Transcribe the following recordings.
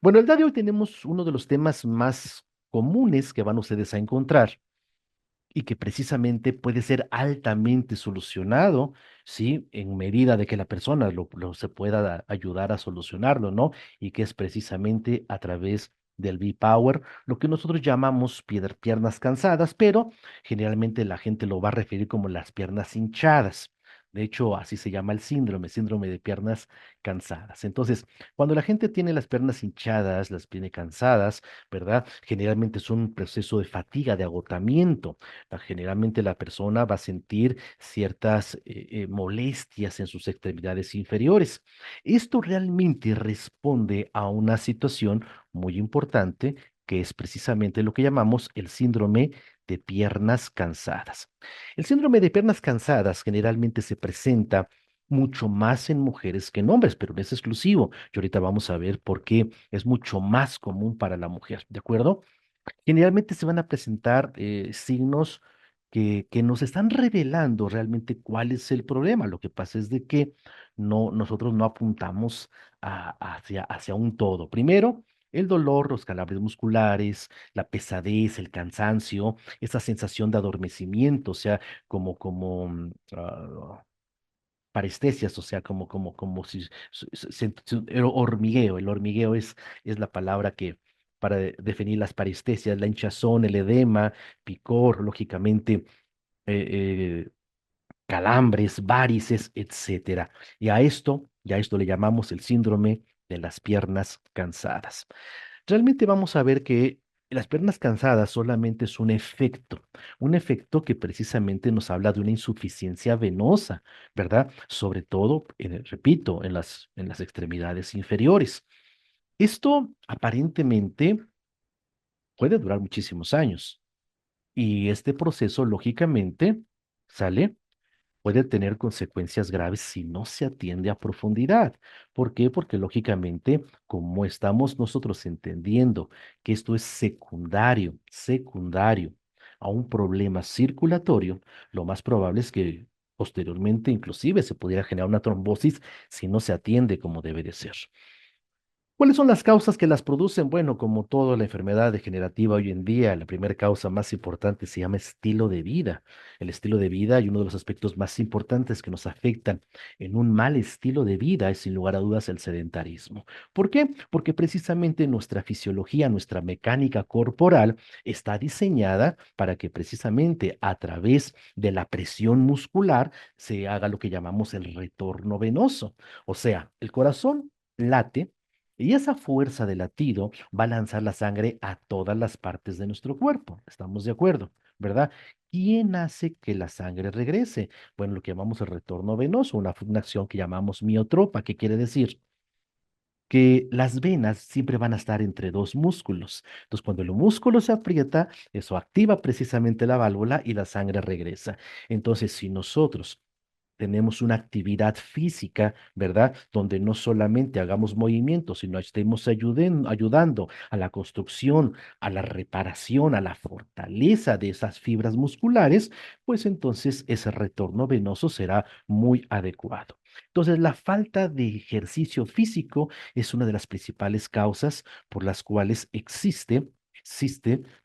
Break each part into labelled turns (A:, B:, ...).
A: Bueno, el día de hoy tenemos uno de los temas más comunes que van ustedes a encontrar y que precisamente puede ser altamente solucionado, ¿sí? En medida de que la persona se pueda ayudar a solucionarlo, ¿no? Y que es precisamente a través del V-Power, lo que nosotros llamamos piernas cansadas, pero generalmente la gente lo va a referir como las piernas hinchadas. De hecho, así se llama el síndrome de piernas cansadas. Entonces, cuando la gente tiene las piernas hinchadas, las tiene cansadas, ¿verdad? Generalmente es un proceso de fatiga, de agotamiento. Generalmente la persona va a sentir ciertas molestias en sus extremidades inferiores. Esto realmente responde a una situación muy importante que es precisamente lo que llamamos el síndrome de piernas cansadas. El síndrome de piernas cansadas generalmente se presenta mucho más en mujeres que en hombres, pero no es exclusivo. Y ahorita vamos a ver por qué es mucho más común para la mujer, ¿de acuerdo? Generalmente se van a presentar signos que nos están revelando realmente cuál es el problema. Lo que pasa es de que nosotros no apuntamos hacia un todo. Primero, el dolor, los calambres musculares, la pesadez, el cansancio, esa sensación de adormecimiento, o sea, parestesias, o sea, como si el hormigueo es la palabra que para definir las parestesias, la hinchazón, el edema, picor, lógicamente, eh, eh, calambres, varices, etcétera. Y a esto le llamamos el síndrome de las piernas cansadas. Realmente vamos a ver que las piernas cansadas solamente es un efecto que precisamente nos habla de una insuficiencia venosa, ¿verdad? Sobre todo, repito, en las extremidades inferiores. Esto aparentemente puede durar muchísimos años y este proceso, lógicamente, ¿sale? Puede tener consecuencias graves si no se atiende a profundidad. ¿Por qué? Porque lógicamente, como estamos nosotros entendiendo que esto es secundario a un problema circulatorio, lo más probable es que posteriormente inclusive se pudiera generar una trombosis si no se atiende como debe de ser. ¿Cuáles son las causas que las producen? Bueno, como toda la enfermedad degenerativa hoy en día, la primera causa más importante se llama estilo de vida. El estilo de vida y uno de los aspectos más importantes que nos afectan en un mal estilo de vida es sin lugar a dudas el sedentarismo. ¿Por qué? Porque precisamente nuestra fisiología, nuestra mecánica corporal está diseñada para que precisamente a través de la presión muscular se haga lo que llamamos el retorno venoso. O sea, el corazón late y esa fuerza de latido va a lanzar la sangre a todas las partes de nuestro cuerpo. ¿Estamos de acuerdo? ¿Verdad? ¿Quién hace que la sangre regrese? Bueno, lo que llamamos el retorno venoso, una acción que llamamos miotropa, que quiere decir que las venas siempre van a estar entre dos músculos. Entonces, cuando el músculo se aprieta, eso activa precisamente la válvula y la sangre regresa. Entonces, si nosotros tenemos una actividad física, ¿verdad? Donde no solamente hagamos movimientos, sino estemos ayudando a la construcción, a la reparación, a la fortaleza de esas fibras musculares, pues entonces ese retorno venoso será muy adecuado. Entonces, la falta de ejercicio físico es una de las principales causas por las cuales existe,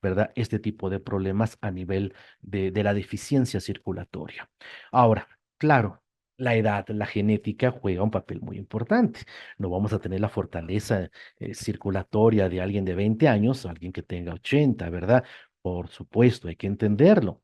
A: ¿verdad? Este tipo de problemas a nivel de la deficiencia circulatoria. Ahora, claro, la edad, la genética juega un papel muy importante. No vamos a tener la fortaleza circulatoria de alguien de 20 años, alguien que tenga 80, ¿verdad? Por supuesto, hay que entenderlo.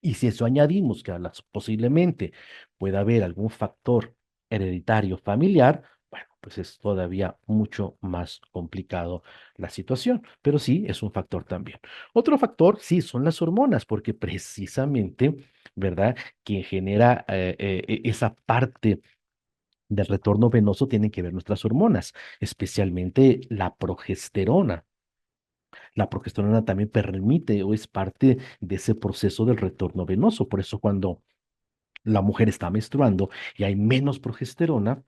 A: Y si eso añadimos que posiblemente pueda haber algún factor hereditario familiar, bueno, pues es todavía mucho más complicado la situación, pero sí es un factor también. Otro factor, sí, son las hormonas, porque precisamente, ¿verdad? Quien genera esa parte del retorno venoso tienen que ver nuestras hormonas, especialmente la progesterona. La progesterona también permite o es parte de ese proceso del retorno venoso. Por eso cuando la mujer está menstruando y hay menos progesterona,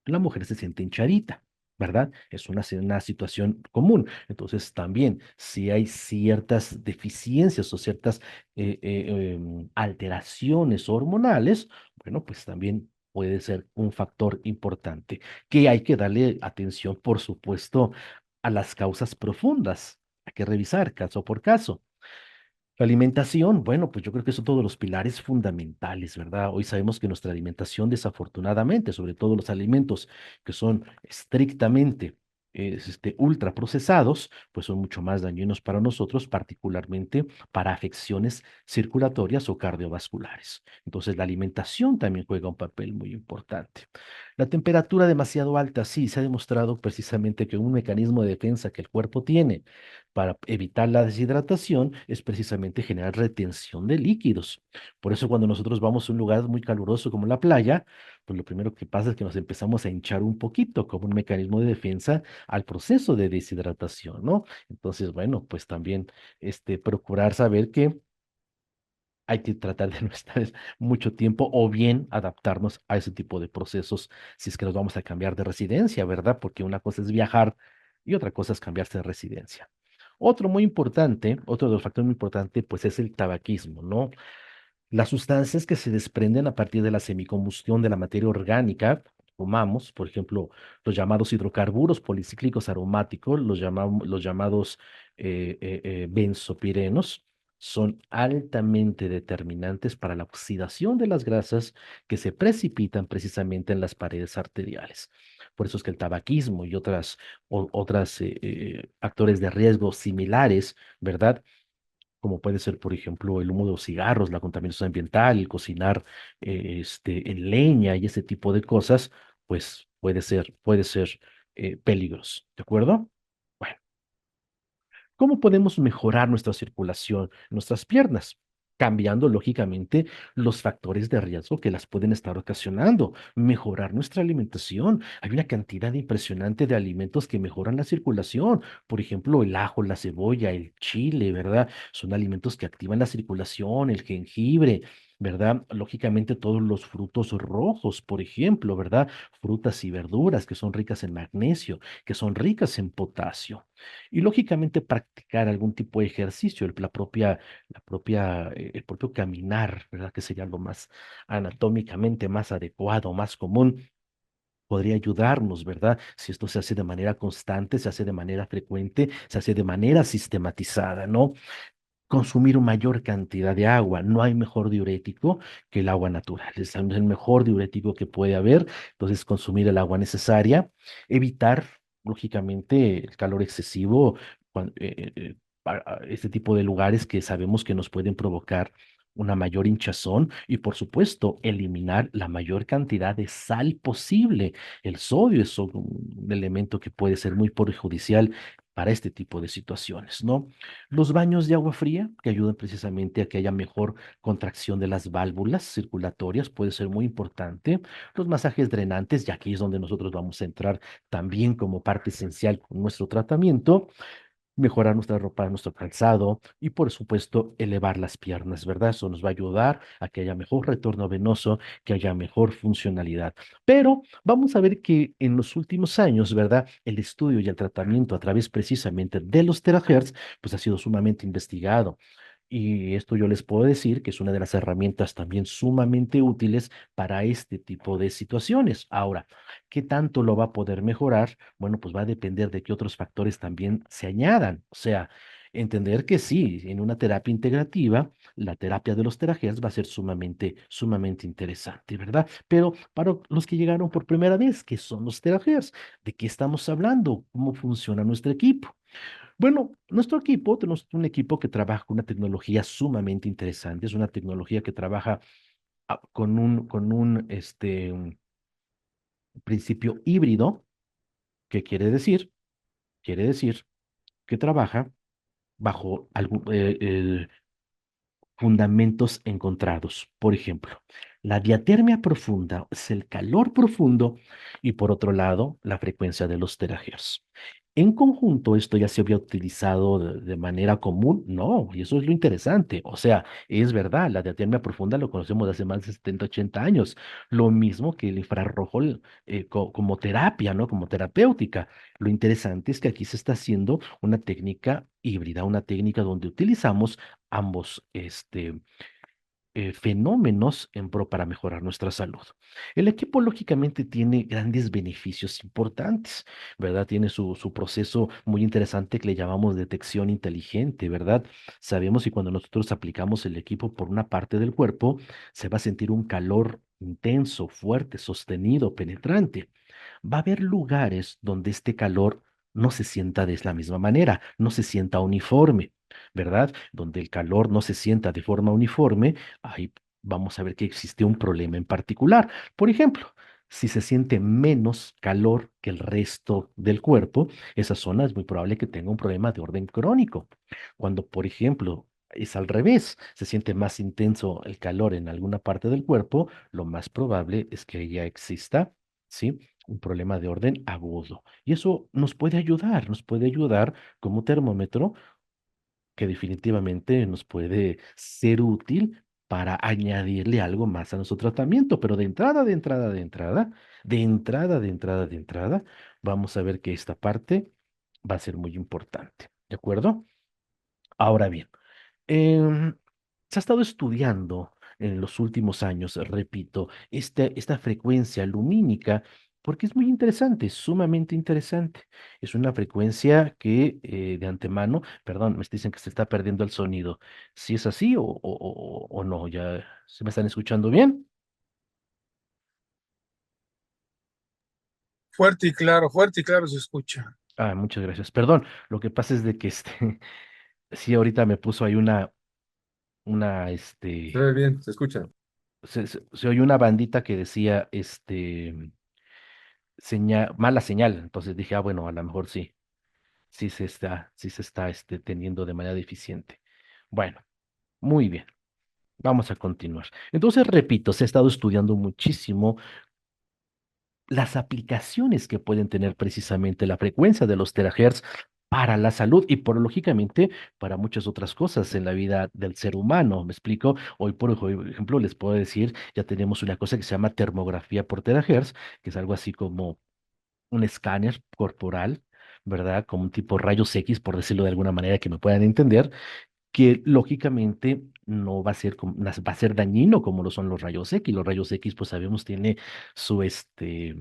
A: la mujer se siente hinchadita, ¿verdad? Es una situación común. Entonces también si hay ciertas deficiencias o ciertas alteraciones hormonales, bueno, pues también puede ser un factor importante, que hay que darle atención, por supuesto, a las causas profundas. Hay que revisar caso por caso. La alimentación, bueno, pues yo creo que son todos los pilares fundamentales, ¿verdad? Hoy sabemos que nuestra alimentación, desafortunadamente, sobre todo los alimentos que son estrictamente ultraprocesados, pues son mucho más dañinos para nosotros, particularmente para afecciones circulatorias o cardiovasculares. Entonces, la alimentación también juega un papel muy importante. La temperatura demasiado alta, sí, se ha demostrado precisamente que un mecanismo de defensa que el cuerpo tiene para evitar la deshidratación es precisamente generar retención de líquidos. Por eso cuando nosotros vamos a un lugar muy caluroso como la playa, pues lo primero que pasa es que nos empezamos a hinchar un poquito como un mecanismo de defensa al proceso de deshidratación, ¿no? Entonces, bueno, pues también procurar saber que hay que tratar de no estar mucho tiempo o bien adaptarnos a ese tipo de procesos si es que nos vamos a cambiar de residencia, ¿verdad? Porque una cosa es viajar y otra cosa es cambiarse de residencia. Otro muy importante, otro de los factores muy importantes, pues es el tabaquismo, ¿no? Las sustancias que se desprenden a partir de la semicombustión de la materia orgánica, fumamos, por ejemplo, los llamados hidrocarburos policíclicos aromáticos, los llamados benzopirenos, son altamente determinantes para la oxidación de las grasas que se precipitan precisamente en las paredes arteriales. Por eso es que el tabaquismo y otras factores de riesgo similares, ¿verdad? Como puede ser, por ejemplo, el humo de los cigarros, la contaminación ambiental, el cocinar en leña y ese tipo de cosas, pues puede ser peligroso, ¿de acuerdo? Bueno, ¿cómo podemos mejorar nuestra circulación, nuestras piernas? Cambiando, lógicamente, los factores de riesgo que las pueden estar ocasionando. Mejorar nuestra alimentación. Hay una cantidad impresionante de alimentos que mejoran la circulación. Por ejemplo, el ajo, la cebolla, el chile, ¿verdad? Son alimentos que activan la circulación, el jengibre, ¿verdad? Lógicamente, todos los frutos rojos, por ejemplo, ¿verdad? Frutas y verduras que son ricas en magnesio, que son ricas en potasio. Y lógicamente practicar algún tipo de ejercicio, el propio caminar, ¿verdad? Que sería lo más anatómicamente más adecuado, más común. Podría ayudarnos, ¿verdad? Si esto se hace de manera constante, se hace de manera frecuente, se hace de manera sistematizada, ¿no? Consumir mayor cantidad de agua. No hay mejor diurético que el agua natural. Es el mejor diurético que puede haber. Entonces, consumir el agua necesaria. Evitar, lógicamente, el calor excesivo, este tipo de lugares que sabemos que nos pueden provocar una mayor hinchazón y, por supuesto, eliminar la mayor cantidad de sal posible. El sodio es un elemento que puede ser muy perjudicial para este tipo de situaciones, ¿no? Los baños de agua fría, que ayudan precisamente a que haya mejor contracción de las válvulas circulatorias, puede ser muy importante. Los masajes drenantes, ya aquí es donde nosotros vamos a entrar también como parte esencial con nuestro tratamiento, mejorar nuestra ropa, nuestro calzado y por supuesto elevar las piernas, ¿verdad? Eso nos va a ayudar a que haya mejor retorno venoso, que haya mejor funcionalidad. Pero vamos a ver que en los últimos años, ¿verdad? El estudio y el tratamiento a través precisamente de los terahertz, pues ha sido sumamente investigado. Y esto yo les puedo decir que es una de las herramientas también sumamente útiles para este tipo de situaciones. Ahora, ¿qué tanto lo va a poder mejorar? Bueno, pues va a depender de qué otros factores también se añadan. O sea, entender que sí, en una terapia integrativa, la terapia de los terahertz va a ser sumamente interesante, ¿verdad? Pero para los que llegaron por primera vez, ¿qué son los terahertz? ¿De qué estamos hablando? ¿Cómo funciona nuestro equipo? Bueno, nuestro equipo, tenemos un equipo que trabaja con una tecnología sumamente interesante. Es una tecnología que trabaja con un principio híbrido, que quiere decir que trabaja bajo fundamentos encontrados. Por ejemplo, la diatermia profunda es el calor profundo y por otro lado, la frecuencia de los terahertz. En conjunto, esto ya se había utilizado de manera común, no, y eso es lo interesante. O sea, es verdad, la diatermia profunda lo conocemos de hace más de 70, 80 años. Lo mismo que el infrarrojo como terapia, ¿no? Como terapéutica. Lo interesante es que aquí se está haciendo una técnica híbrida, una técnica donde utilizamos ambos, fenómenos en pro para mejorar nuestra salud. El equipo lógicamente tiene grandes beneficios importantes, ¿verdad? Tiene su proceso muy interesante que le llamamos detección inteligente, ¿verdad? Sabemos que cuando nosotros aplicamos el equipo por una parte del cuerpo, se va a sentir un calor intenso, fuerte, sostenido, penetrante. Va a haber lugares donde este calor no se sienta de la misma manera, no se sienta uniforme, ¿verdad? Donde el calor no se sienta de forma uniforme, ahí vamos a ver que existe un problema en particular. Por ejemplo, si se siente menos calor que el resto del cuerpo, esa zona es muy probable que tenga un problema de orden crónico. Cuando, por ejemplo, es al revés, se siente más intenso el calor en alguna parte del cuerpo, lo más probable es que ya exista, ¿sí? Un problema de orden agudo. Y eso nos puede ayudar como termómetro que definitivamente nos puede ser útil para añadirle algo más a nuestro tratamiento. Pero de entrada, vamos a ver que esta parte va a ser muy importante. ¿De acuerdo? Ahora bien. Em, Se ha estado estudiando en los últimos años, repito, esta frecuencia lumínica, porque es muy interesante, sumamente interesante. Es una frecuencia que de antemano, perdón, me dicen que se está perdiendo el sonido. ¿Si es así o no? ¿Ya se me están escuchando bien?
B: Fuerte y claro se escucha.
A: Ah, muchas gracias. Perdón, lo que pasa es de que sí, ahorita me puso ahí una,
B: Se ve bien, se escucha.
A: se oyó una bandita que decía, mala señal. Entonces dije, ah, bueno, a lo mejor sí, sí se está teniendo de manera deficiente. Bueno, muy bien, vamos a continuar. Entonces, repito, se ha estado estudiando muchísimo las aplicaciones que pueden tener precisamente la frecuencia de los terahertz para la salud y por lógicamente para muchas otras cosas en la vida del ser humano. ¿Me explico? Hoy, por ejemplo, les puedo decir, ya tenemos una cosa que se llama termografía por terahertz, que es algo así como un escáner corporal, ¿verdad? Como un tipo rayos X, por decirlo de alguna manera que me puedan entender, que lógicamente no va a ser, va a ser dañino como lo son los rayos X. Los rayos X, pues sabemos, tiene su, eh,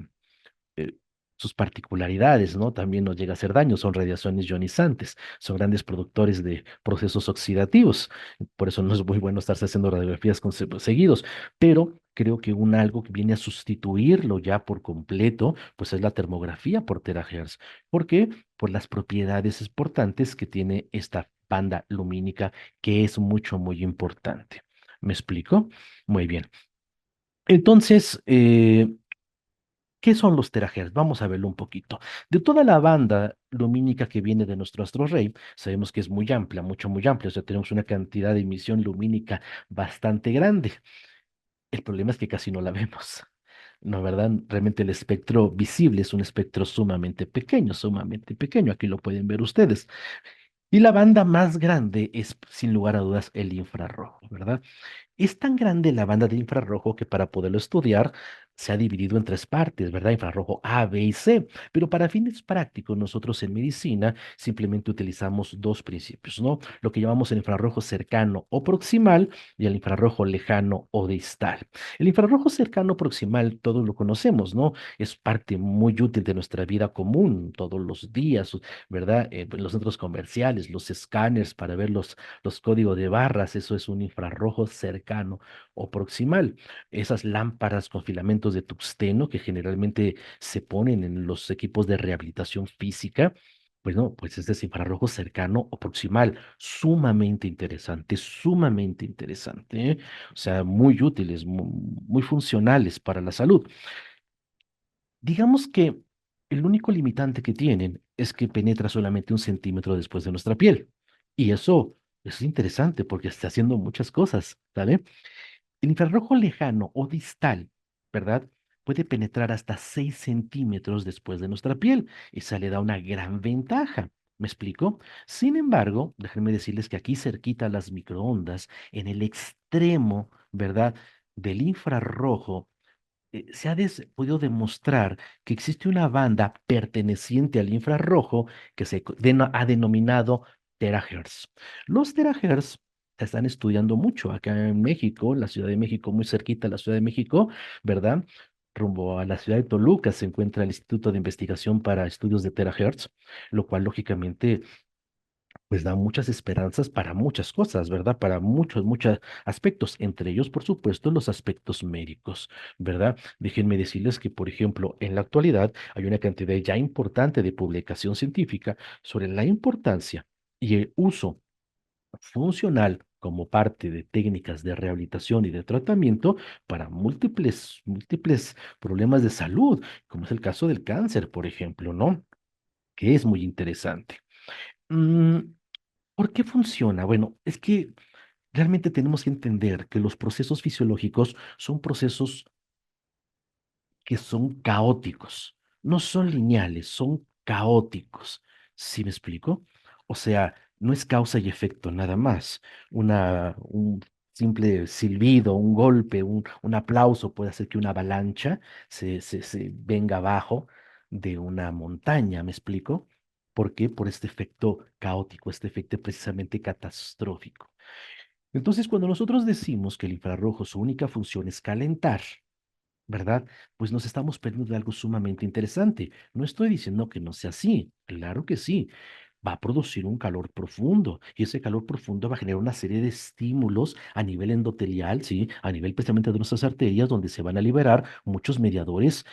A: sus particularidades, ¿no? También nos llega a hacer daño, son radiaciones ionizantes, son grandes productores de procesos oxidativos, por eso no es muy bueno estarse haciendo radiografías seguidos, pero creo que un algo que viene a sustituirlo ya por completo, pues es la termografía por terahertz. ¿Por qué? Por las propiedades importantes que tiene esta banda lumínica, que es mucho, muy importante. ¿Me explico? Muy bien. Entonces, ¿qué son los terahertz? Vamos a verlo un poquito. De toda la banda lumínica que viene de nuestro astro rey, sabemos que es muy amplia, mucho, muy amplia. O sea, tenemos una cantidad de emisión lumínica bastante grande. El problema es que casi no la vemos. ¿No, verdad? Realmente el espectro visible es un espectro sumamente pequeño, sumamente pequeño. Aquí lo pueden ver ustedes. Y la banda más grande es, sin lugar a dudas, el infrarrojo, ¿verdad? Es tan grande la banda de infrarrojo que para poderlo estudiar se ha dividido en tres partes, ¿verdad? Infrarrojo A, B y C. Pero para fines prácticos, nosotros en medicina simplemente utilizamos dos principios, ¿no? Lo que llamamos el infrarrojo cercano o proximal y el infrarrojo lejano o distal. El infrarrojo cercano proximal, todos lo conocemos, ¿no? Es parte muy útil de nuestra vida común todos los días, ¿verdad? Los centros comerciales, los escáneres para ver los códigos de barras, eso es un infrarrojo cercano o proximal. Esas lámparas con filamentos de tungsteno que generalmente se ponen en los equipos de rehabilitación física, pues no, pues este es infrarrojo cercano o proximal, sumamente interesante, ¿eh? O sea, muy útiles, muy funcionales para la salud. Digamos que el único limitante que tienen es que penetra solamente 1 centímetro después de nuestra piel. Y eso es interesante porque está haciendo muchas cosas, ¿sale? El infrarrojo lejano o distal, ¿verdad? Puede penetrar hasta 6 centímetros después de nuestra piel. Esa le da una gran ventaja. ¿Me explico? Sin embargo, déjenme decirles que aquí cerquita a las microondas, en el extremo, ¿verdad? Del infrarrojo, se ha podido demostrar que existe una banda perteneciente al infrarrojo que ha denominado terahertz. Los terahertz están estudiando mucho acá en México, la Ciudad de México, muy cerquita a la Ciudad de México, ¿verdad? Rumbo a la ciudad de Toluca se encuentra el Instituto de Investigación para Estudios de Terahertz, lo cual lógicamente pues da muchas esperanzas para muchas cosas, ¿verdad? Para muchos aspectos, entre ellos, por supuesto, los aspectos médicos, ¿verdad? Déjenme decirles que, por ejemplo, en la actualidad hay una cantidad ya importante de publicación científica sobre la importancia y el uso funcional como parte de técnicas de rehabilitación y de tratamiento para múltiples problemas de salud, como es el caso del cáncer, por ejemplo, ¿no? Que es muy interesante. Mm, ¿Por qué funciona? Bueno, es que realmente tenemos que entender que los procesos fisiológicos son procesos que son caóticos, no son lineales, son caóticos. ¿Sí me explico? O sea, no es causa y efecto nada más. Un simple silbido, un golpe, un aplauso puede hacer que una avalancha se venga abajo de una montaña, ¿me explico? ¿Por qué? Por este efecto caótico, este efecto precisamente catastrófico. Entonces, cuando nosotros decimos que el infrarrojo su única función es calentar, ¿verdad? Pues nos estamos perdiendo de algo sumamente interesante. No estoy diciendo que no sea así, claro que sí. Va a producir un calor profundo y ese calor profundo va a generar una serie de estímulos a nivel endotelial, ¿sí? A nivel precisamente de nuestras arterias, donde se van a liberar muchos mediadores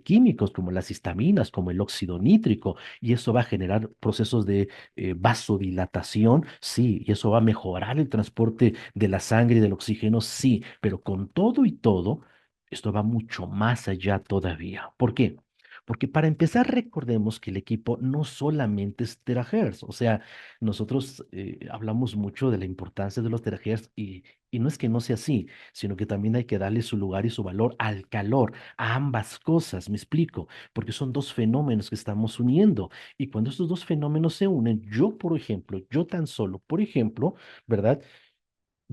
A: químicos como las histaminas, como el óxido nítrico, y eso va a generar procesos de vasodilatación, sí, y eso va a mejorar el transporte de la sangre y del oxígeno, sí, pero con todo y todo esto va mucho más allá todavía. ¿Por qué? Porque para empezar, recordemos que el equipo no solamente es terahertz, o sea, nosotros hablamos mucho de la importancia de los terahertz y no es que no sea así, sino que también hay que darle su lugar y su valor al calor, a ambas cosas, me explico, porque son dos fenómenos que estamos uniendo y cuando estos dos fenómenos se unen, yo, por ejemplo, yo tan solo, por ejemplo, ¿verdad?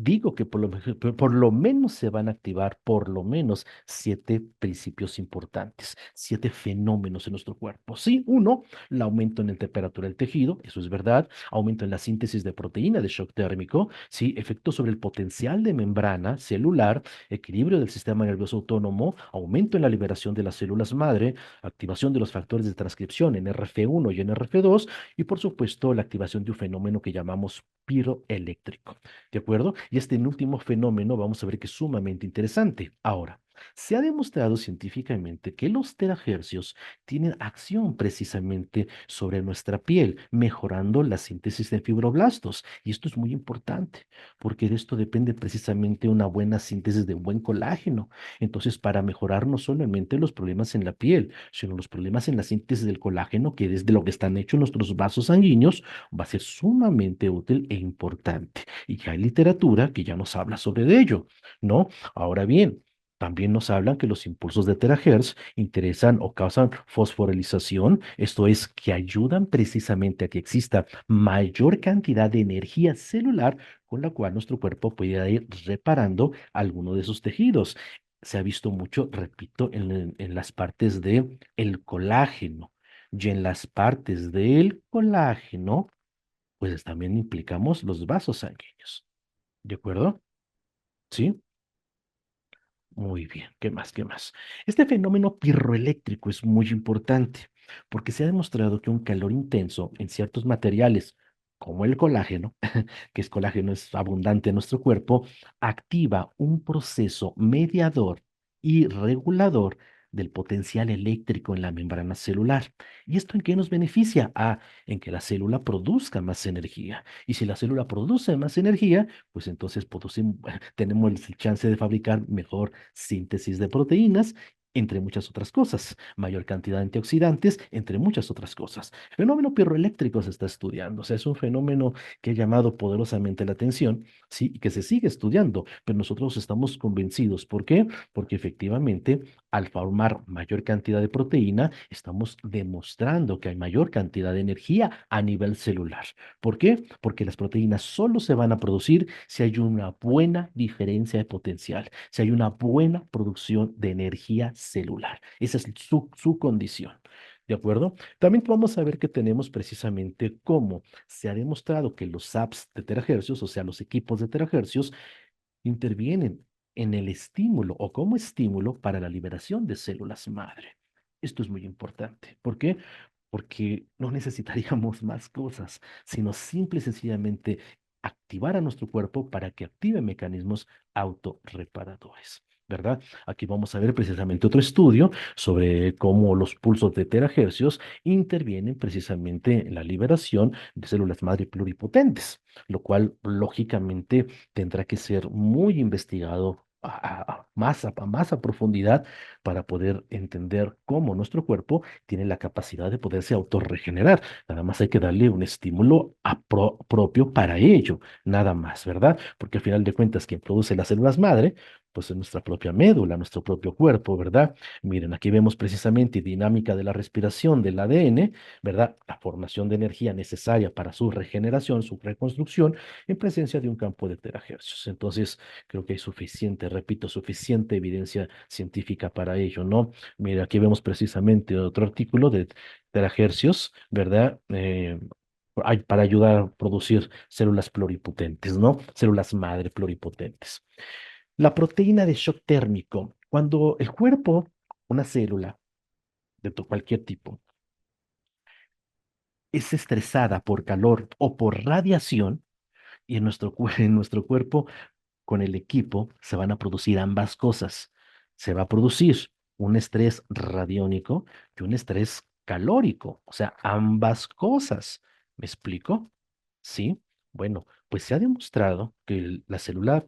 A: Digo que por lo menos se van a activar por lo menos 7 principios importantes, 7 fenómenos en nuestro cuerpo. Sí, uno, el aumento en la temperatura del tejido, eso es verdad, aumento en la síntesis de proteína de shock térmico, sí, efecto sobre el potencial de membrana celular, equilibrio del sistema nervioso autónomo, aumento en la liberación de las células madre, activación de los factores de transcripción en RF1 y en RF2 y por supuesto la activación de un fenómeno que llamamos piroeléctrico. ¿De acuerdo? Y este último fenómeno vamos a ver que es sumamente interesante. Ahora, se ha demostrado científicamente que los terahercios tienen acción precisamente sobre nuestra piel, mejorando la síntesis de fibroblastos. Y esto es muy importante, porque de esto depende precisamente una buena síntesis de un buen colágeno. Entonces, para mejorar no solamente los problemas en la piel, sino los problemas en la síntesis del colágeno, que es de lo que están hechos nuestros vasos sanguíneos, va a ser sumamente útil e importante. Y ya hay literatura que ya nos habla sobre de ello, ¿no? Ahora bien, también nos hablan que los impulsos de terahertz interesan o causan fosforilización, esto es, que ayudan precisamente a que exista mayor cantidad de energía celular con la cual nuestro cuerpo puede ir reparando alguno de sus tejidos. Se ha visto mucho, repito, en las partes de el colágeno. Y en las partes del colágeno pues también implicamos los vasos sanguíneos. ¿De acuerdo? Sí. Muy bien. ¿Qué más? ¿Qué más? Este fenómeno pirroeléctrico es muy importante porque se ha demostrado que un calor intenso en ciertos materiales, como el colágeno, que es colágeno es abundante en nuestro cuerpo, activa un proceso mediador y regulador del potencial eléctrico en la membrana celular. ¿Y esto en qué nos beneficia? Ah, en que la célula produzca más energía. Y si la célula produce más energía, pues entonces tenemos el chance de fabricar mejor síntesis de proteínas, entre muchas otras cosas, mayor cantidad de antioxidantes, entre muchas otras cosas. El fenómeno pirroeléctrico se está estudiando, o sea, es un fenómeno que ha llamado poderosamente la atención, sí, y que se sigue estudiando, pero nosotros estamos convencidos. ¿Por qué? Porque efectivamente, al formar mayor cantidad de proteína, estamos demostrando que hay mayor cantidad de energía a nivel celular. ¿Por qué? Porque las proteínas solo se van a producir si hay una buena diferencia de potencial, si hay una buena producción de energía celular. Esa es su condición. ¿De acuerdo? También vamos a ver que tenemos precisamente cómo se ha demostrado que los apps de terahercios, o sea, los equipos de terahercios, intervienen en el estímulo o como estímulo para la liberación de células madre. Esto es muy importante. ¿Por qué? Porque no necesitaríamos más cosas, sino simple y sencillamente activar a nuestro cuerpo para que active mecanismos autorreparadores. ¿Verdad? Aquí vamos a ver precisamente otro estudio sobre cómo los pulsos de terahercios intervienen precisamente en la liberación de células madre pluripotentes, lo cual lógicamente tendrá que ser muy investigado más a profundidad para poder entender cómo nuestro cuerpo tiene la capacidad de poderse autorregenerar. Nada más hay que darle un estímulo propio para ello, nada más, ¿verdad? Porque al final de cuentas, quien produce las células madre, pues es nuestra propia médula, nuestro propio cuerpo, ¿verdad? Miren, aquí vemos precisamente dinámica de la respiración del ADN, ¿verdad? La formación de energía necesaria para su regeneración, su reconstrucción, en presencia de un campo de terahercios. Entonces, creo que hay suficiente, repito, suficiente evidencia científica para ello, ¿no? Mira, aquí vemos precisamente otro artículo de terahercios, ¿verdad? Para ayudar a producir células pluripotentes, ¿no? Células madre pluripotentes. La proteína de shock térmico, cuando el cuerpo, una célula de cualquier tipo, es estresada por calor o por radiación, y en en nuestro cuerpo con el equipo se van a producir ambas cosas. Se va a producir un estrés radiónico y un estrés calórico, o sea, ambas cosas. ¿Me explico? Sí. Bueno, pues se ha demostrado que la célula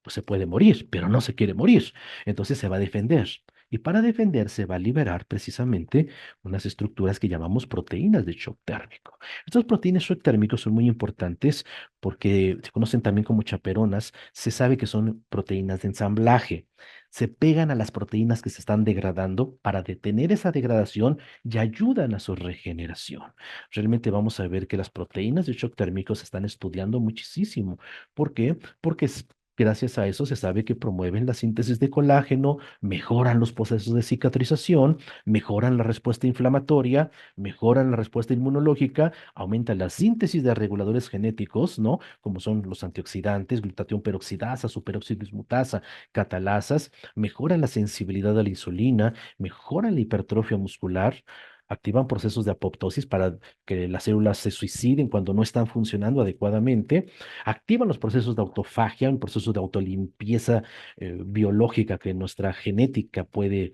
A: pues se puede morir, pero no se quiere morir. Entonces se va a defender. Y para defenderse va a liberar precisamente unas estructuras que llamamos proteínas de shock térmico. Estas proteínas shock térmicos son muy importantes porque se conocen también como chaperonas. Se sabe que son proteínas de ensamblaje. Se pegan a las proteínas que se están degradando para detener esa degradación y ayudan a su regeneración. Realmente vamos a ver que las proteínas de shock térmico se están estudiando muchísimo. ¿Por qué? Porque gracias a eso se sabe que promueven la síntesis de colágeno, mejoran los procesos de cicatrización, mejoran la respuesta inflamatoria, mejoran la respuesta inmunológica, aumentan la síntesis de reguladores genéticos, ¿no? Como son los antioxidantes, glutatión peroxidasa, superóxido dismutasa, catalasas, mejoran la sensibilidad a la insulina, mejoran la hipertrofia muscular. Activan procesos de apoptosis para que las células se suiciden cuando no están funcionando adecuadamente, activan los procesos de autofagia, un proceso de autolimpieza biológica que nuestra genética puede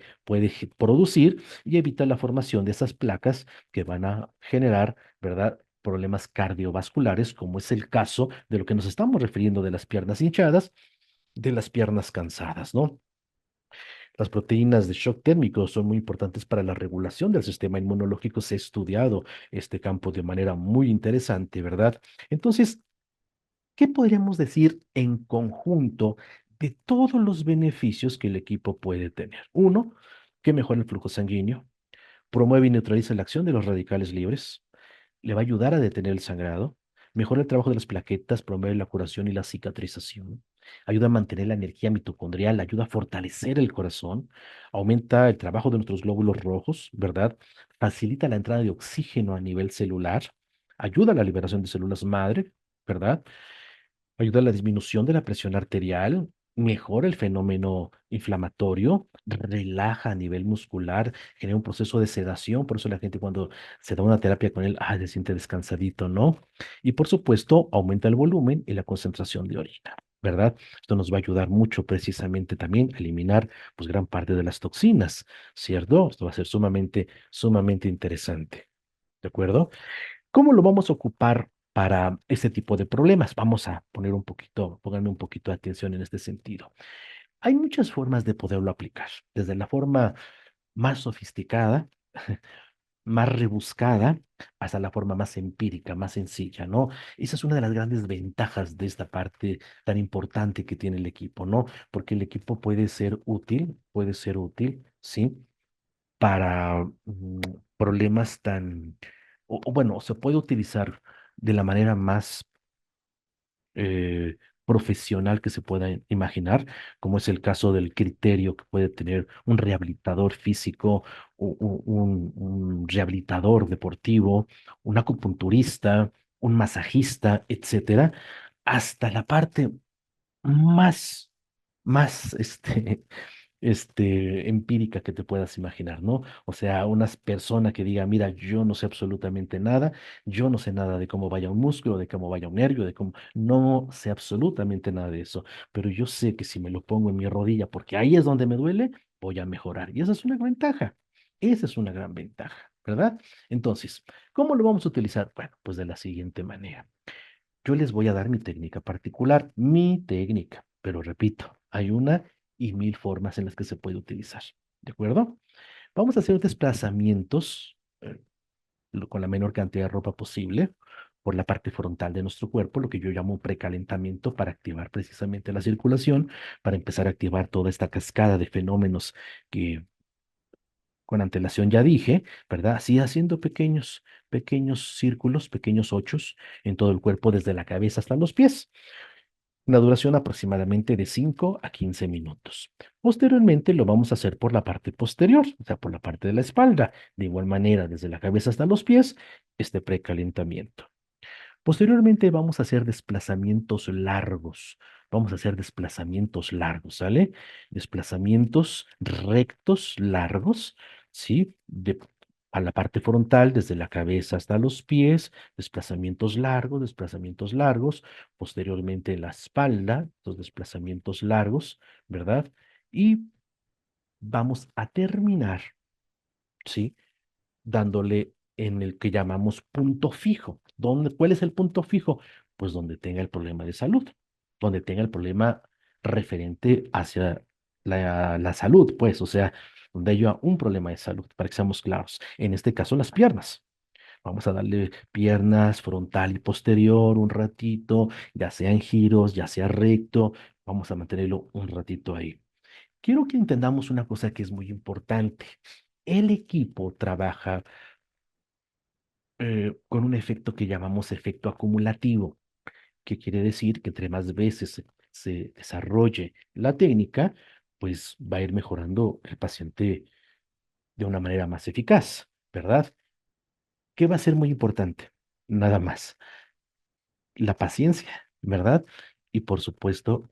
A: producir y evitar la formación de esas placas que van a generar, ¿verdad? Problemas cardiovasculares, como es el caso de lo que nos estamos refiriendo de las piernas hinchadas, de las piernas cansadas, ¿no? Las proteínas de shock térmico son muy importantes para la regulación del sistema inmunológico. Se ha estudiado este campo de manera muy interesante, ¿verdad? Entonces, ¿qué podríamos decir en conjunto de todos los beneficios que el equipo puede tener? Uno, que mejora el flujo sanguíneo, promueve y neutraliza la acción de los radicales libres, le va a ayudar a detener el sangrado, mejora el trabajo de las plaquetas, promueve la curación y la cicatrización, ayuda a mantener la energía mitocondrial, ayuda a fortalecer el corazón, aumenta el trabajo de nuestros glóbulos rojos, ¿verdad? Facilita la entrada de oxígeno a nivel celular, ayuda a la liberación de células madre, ¿verdad? Ayuda a la disminución de la presión arterial, mejora el fenómeno inflamatorio, relaja a nivel muscular, genera un proceso de sedación, por eso la gente cuando se da una terapia con él, se siente descansadito, ¿no? Y por supuesto, aumenta el volumen y la concentración de orina, ¿verdad? Esto nos va a ayudar mucho precisamente también a eliminar pues gran parte de las toxinas, ¿cierto? Esto va a ser sumamente interesante, ¿de acuerdo? ¿Cómo lo vamos a ocupar para este tipo de problemas? Vamos a ponerme un poquito de atención en este sentido. Hay muchas formas de poderlo aplicar, desde la forma más sofisticada, más rebuscada, hasta la forma más empírica, más sencilla, ¿no? Esa es una de las grandes ventajas de esta parte tan importante que tiene el equipo, ¿no? Porque el equipo puede ser útil, ¿sí? Para problemas o bueno, se puede utilizar de la manera más profesional que se pueda imaginar, como es el caso del criterio que puede tener un rehabilitador físico, un rehabilitador deportivo, un acupunturista, un masajista, etcétera, hasta la parte más, más empírica que te puedas imaginar, ¿no? O sea, una persona que diga, mira, yo no sé absolutamente nada, yo no sé nada de cómo vaya un músculo, de cómo vaya un nervio, de cómo, no sé absolutamente nada de eso, pero yo sé que si me lo pongo en mi rodilla, porque ahí es donde me duele, voy a mejorar. Y esa es una ventaja, esa es una gran ventaja, ¿verdad? Entonces, ¿cómo lo vamos a utilizar? Bueno, pues de la siguiente manera. Yo les voy a dar mi técnica particular, mi técnica, pero repito, hay una y mil formas en las que se puede utilizar. ¿De acuerdo? Vamos a hacer desplazamientos con la menor cantidad de ropa posible por la parte frontal de nuestro cuerpo, lo que yo llamo precalentamiento para activar precisamente la circulación, para empezar a activar toda esta cascada de fenómenos que con antelación ya dije, ¿verdad? Así haciendo pequeños círculos, pequeños ochos en todo el cuerpo, desde la cabeza hasta los pies. Una duración aproximadamente de 5 a 15 minutos. Posteriormente lo vamos a hacer por la parte posterior, o sea, por la parte de la espalda. De igual manera, desde la cabeza hasta los pies, este precalentamiento. Posteriormente vamos a hacer desplazamientos largos. Vamos a hacer desplazamientos largos, ¿sale? Desplazamientos rectos largos, ¿sí? A la parte frontal, desde la cabeza hasta los pies, desplazamientos largos. Posteriormente la espalda, los desplazamientos largos, ¿verdad? Y vamos a terminar, ¿sí? Dándole en el que llamamos punto fijo. ¿Cuál es el punto fijo? Pues donde tenga el problema de salud, donde tenga el problema referente hacia la salud, pues, o sea, donde haya un problema de salud, para que seamos claros. En este caso, las piernas. Vamos a darle piernas frontal y posterior un ratito, ya sea en giros, ya sea recto. Vamos a mantenerlo un ratito ahí. Quiero que entendamos una cosa que es muy importante. El equipo trabaja con un efecto que llamamos efecto acumulativo, que quiere decir que entre más veces se desarrolle la técnica, pues va a ir mejorando el paciente de una manera más eficaz, ¿verdad? ¿Qué va a ser muy importante? Nada más, la paciencia, ¿verdad? Y por supuesto,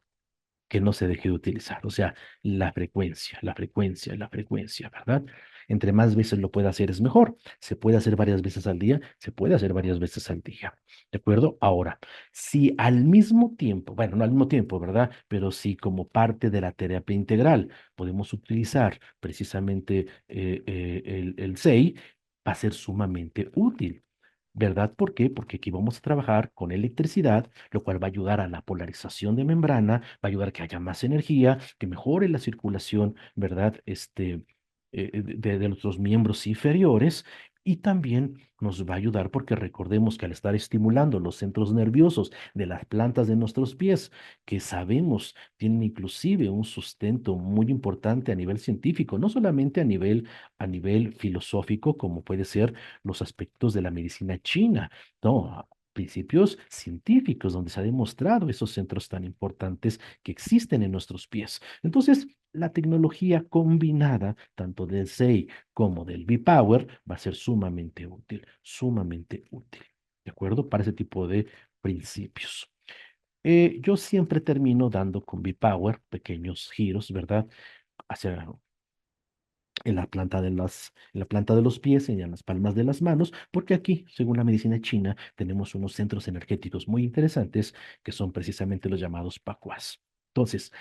A: que no se deje de utilizar. O sea, la frecuencia, ¿verdad? Entre más veces lo pueda hacer es mejor. Se puede hacer varias veces al día, se puede hacer varias veces al día. ¿De acuerdo? Ahora, si al mismo tiempo, bueno, no al mismo tiempo, ¿verdad? Pero si como parte de la terapia integral podemos utilizar precisamente el SEI, va a ser sumamente útil. ¿Verdad? ¿Por qué? Porque aquí vamos a trabajar con electricidad, lo cual va a ayudar a la polarización de membrana, va a ayudar a que haya más energía, que mejore la circulación, ¿verdad? De nuestros miembros inferiores y también nos va a ayudar porque recordemos que al estar estimulando los centros nerviosos de las plantas de nuestros pies, que sabemos tienen inclusive un sustento muy importante a nivel científico, no solamente a nivel filosófico, como puede ser los aspectos de la medicina china, no, principios científicos donde se ha demostrado esos centros tan importantes que existen en nuestros pies. Entonces, la tecnología combinada, tanto del SEI como del V-Power, va a ser sumamente útil, sumamente útil, ¿de acuerdo? Para ese tipo de principios. Yo siempre termino dando con V-Power pequeños giros, ¿verdad? Hacia en la planta de los pies y en las palmas de las manos, porque aquí, según la medicina china, tenemos unos centros energéticos muy interesantes que son precisamente los llamados pacuas. Entonces,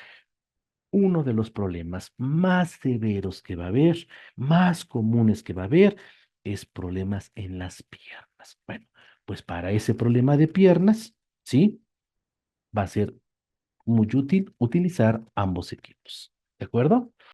A: uno de los problemas más severos que va a haber, más comunes que va a haber, es problemas en las piernas. Bueno, pues para ese problema de piernas, ¿sí? Va a ser muy útil utilizar ambos equipos. ¿De acuerdo?